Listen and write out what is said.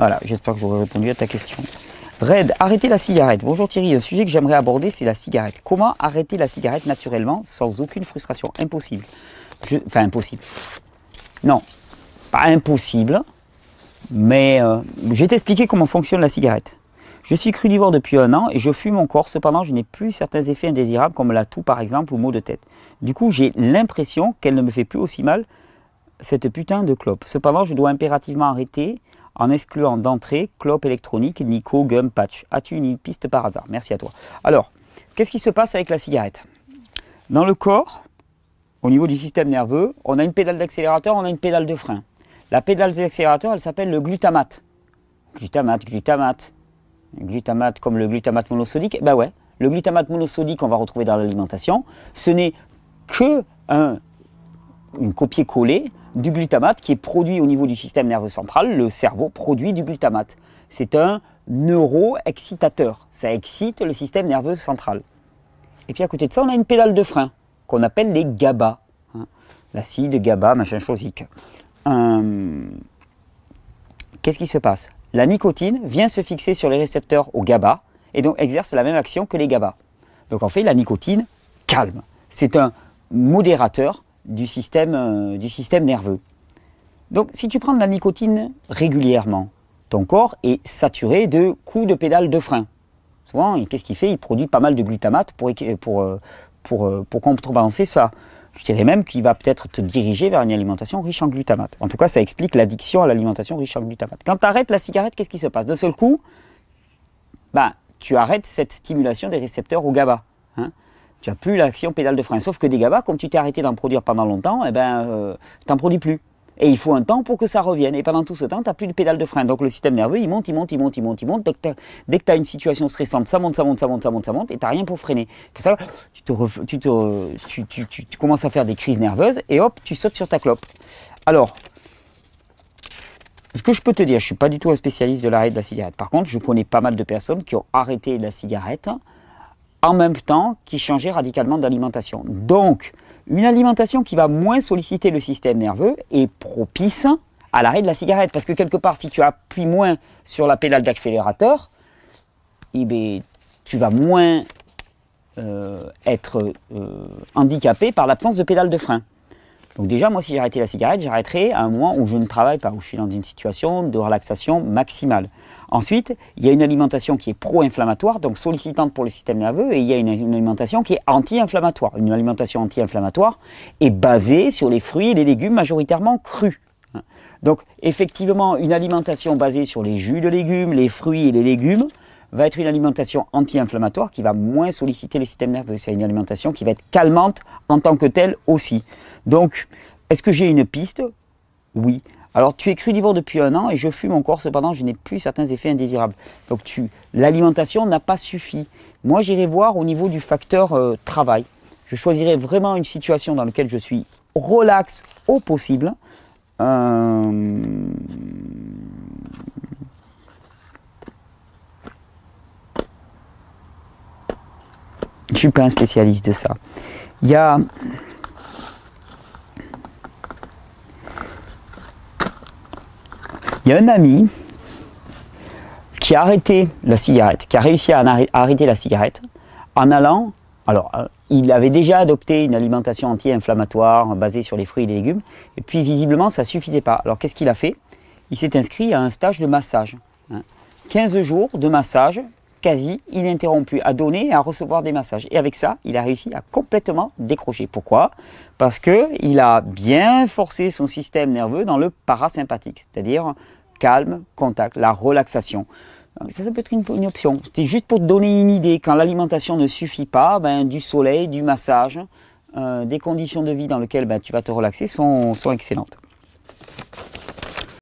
Voilà, j'espère que j'aurai répondu à ta question. Red, arrêter la cigarette. Bonjour Thierry, le sujet que j'aimerais aborder, c'est la cigarette. Comment arrêter la cigarette naturellement, sans aucune frustration? Impossible. Enfin, impossible. Non, pas impossible, mais je vais t'expliquer comment fonctionne la cigarette. Je suis crudivore depuis 1 an et je fume encore, cependant je n'ai plus certains effets indésirables comme la toux par exemple ou maux de tête. Du coup j'ai l'impression qu'elle ne me fait plus aussi mal cette putain de clope. Cependant je dois impérativement arrêter en excluant d'entrée clope électronique, nico, gum, patch. As-tu une piste par hasard? Merci à toi. Alors, qu'est-ce qui se passe avec la cigarette? Dans le corps, au niveau du système nerveux, on a une pédale d'accélérateur, on a une pédale de frein. La pédale d'accélérateur, elle s'appelle le glutamate. Glutamate comme le glutamate monosodique. Ben ouais, le glutamate monosodique, on va retrouver dans l'alimentation. Ce n'est que une copier-coller du glutamate qui est produit au niveau du système nerveux central. Le cerveau produit du glutamate. C'est un neuroexcitateur. Ça excite le système nerveux central. Et puis à côté de ça, on a une pédale de frein qu'on appelle les GABA. Hein, l'acide, GABA, machin chosique. Qu'est-ce qui se passe? La nicotine vient se fixer sur les récepteurs au GABA et donc exerce la même action que les GABA. Donc en fait, la nicotine calme. C'est un modérateur du système nerveux. Donc si tu prends de la nicotine régulièrement, ton corps est saturé de coups de pédale de frein. Souvent, qu'est-ce qu'il fait? Il produit pas mal de glutamate pour contrebalancer ça. Je dirais même qu'il va peut-être te diriger vers une alimentation riche en glutamate. En tout cas, ça explique l'addiction à l'alimentation riche en glutamate. Quand tu arrêtes la cigarette, qu'est-ce qui se passe? D'un seul coup, tu arrêtes cette stimulation des récepteurs au GABA. Hein. Tu n'as plus l'action pédale de frein. Sauf que des GABA, comme tu t'es arrêté d'en produire pendant longtemps, tu n'en produis plus. Et il faut un temps pour que ça revienne. Et pendant tout ce temps, tu n'as plus de pédale de frein. Donc le système nerveux, il monte. Dès que tu as une situation stressante, ça monte. Et tu n'as rien pour freiner. Pour ça, tu commences à faire des crises nerveuses et hop, tu sautes sur ta clope. Alors, ce que je peux te dire, je ne suis pas du tout un spécialiste de l'arrêt de la cigarette. Par contre, je connais pas mal de personnes qui ont arrêté la cigarette en même temps qui changeaient radicalement d'alimentation. Donc, une alimentation qui va moins solliciter le système nerveux est propice à l'arrêt de la cigarette. Parce que quelque part, si tu appuies moins sur la pédale d'accélérateur, tu vas moins être handicapé par l'absence de pédale de frein. Donc déjà, moi, si j'arrêtais la cigarette, j'arrêterais à un moment où je ne travaille pas, où je suis dans une situation de relaxation maximale. Ensuite, il y a une alimentation qui est pro-inflammatoire, donc sollicitante pour le système nerveux, et il y a une alimentation qui est anti-inflammatoire. Une alimentation anti-inflammatoire est basée sur les fruits et les légumes majoritairement crus. Donc, effectivement, une alimentation basée sur les jus de légumes, les fruits et les légumes, va être une alimentation anti-inflammatoire qui va moins solliciter le système nerveux. C'est une alimentation qui va être calmante en tant que telle aussi. Donc, est-ce que j'ai une piste? Oui. Alors, tu es crudivore depuis 1 an et je fume encore, cependant, je n'ai plus certains effets indésirables. Donc, l'alimentation n'a pas suffi. Moi, j'irai voir au niveau du facteur travail. Je choisirai vraiment une situation dans laquelle je suis relax au possible. Je ne suis pas un spécialiste de ça. Il y a un ami qui a arrêté la cigarette, qui a réussi à arrêter la cigarette en allant. Alors, il avait déjà adopté une alimentation anti-inflammatoire basée sur les fruits et les légumes, et puis visiblement ça ne suffisait pas. Alors qu'est-ce qu'il a fait? Il s'est inscrit à un stage de massage. 15 jours de massage quasi ininterrompu, à donner et à recevoir des massages. Et avec ça, il a réussi à complètement décrocher. Pourquoi? Parce qu'il a bien forcé son système nerveux dans le parasympathique, c'est-à-dire calme, contact, la relaxation. Ça peut être une option. C'est juste pour te donner une idée. Quand l'alimentation ne suffit pas, du soleil, du massage, des conditions de vie dans lesquelles tu vas te relaxer sont excellentes.